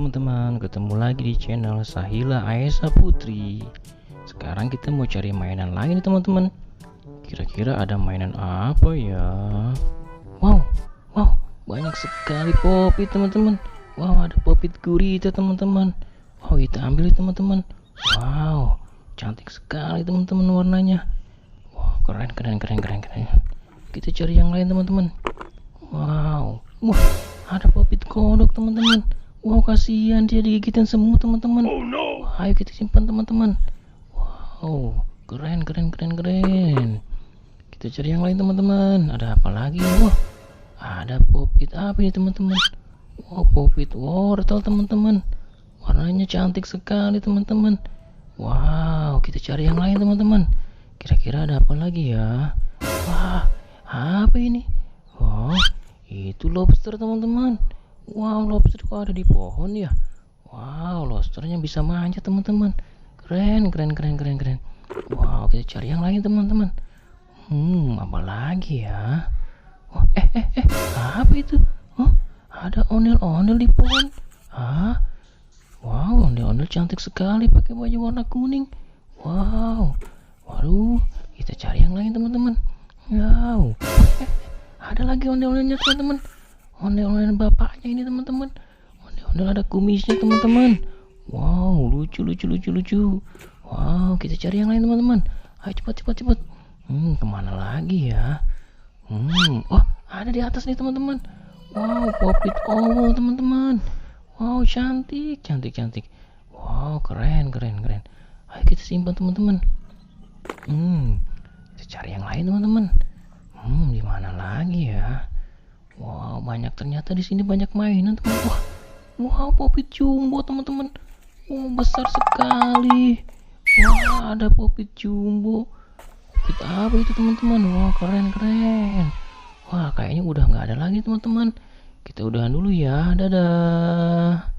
teman-teman, ketemu lagi di channel Sahila Aesa Putri. Sekarang kita mau cari mainan lain nih teman-teman. Kira-kira ada mainan apa ya? Wow, banyak sekali popit teman-teman. Wow, ada popit gurita teman-teman. Wow, kita ambil teman-teman. Wow, cantik sekali teman-teman warnanya. Wow, keren. Kita cari yang lain teman-teman. Wow, ada popit kodok teman-teman. Wow, kasihan dia digigitin semut teman-teman. Oh no. Ayo kita simpan teman-teman. Wow, keren. Kita cari yang lain teman-teman. Ada apa lagi? Wah, ada popit apa ini teman-teman? Wow, popit wortel teman-teman. Warnanya cantik sekali teman-teman. Wow, kita cari yang lain teman-teman. Kira-kira ada apa lagi ya? Wah, apa ini? Oh, itu lobster teman-teman. Wow, lobster kok ada di pohon ya? Wow, lobsternya bisa manjat teman-teman. Keren. Wow, kita cari yang lain teman-teman. Apa lagi ya? Oh, apa itu? Oh, ada ondel-ondel di pohon. Wow, ondel-ondel cantik sekali pakai baju warna kuning. Wow, waduh, kita cari yang lain teman-teman. Wow, ada lagi ondel-ondelnya teman-teman. Ondel-ondel bapaknya ini teman-teman. Ondel-ondel ada kumisnya teman-teman. Wow, lucu. Wow, kita cari yang lain teman-teman. Ayo cepat. Kemana lagi ya? Oh, ada di atas nih teman-teman. Wow, popit owl teman-teman. Wow, cantik. Wow, keren. Ayo kita simpan teman-teman. Kita cari yang lain teman-teman. Di mana lagi ya? Wow, ternyata di sini banyak mainan teman. Wow, popit jumbo teman-teman. Wow, besar sekali. Wah, ada popit jumbo. Popit apa itu teman-teman? Wow, keren. Wah, kayaknya udah nggak ada lagi teman-teman. Kita udahan dulu ya. Dadah.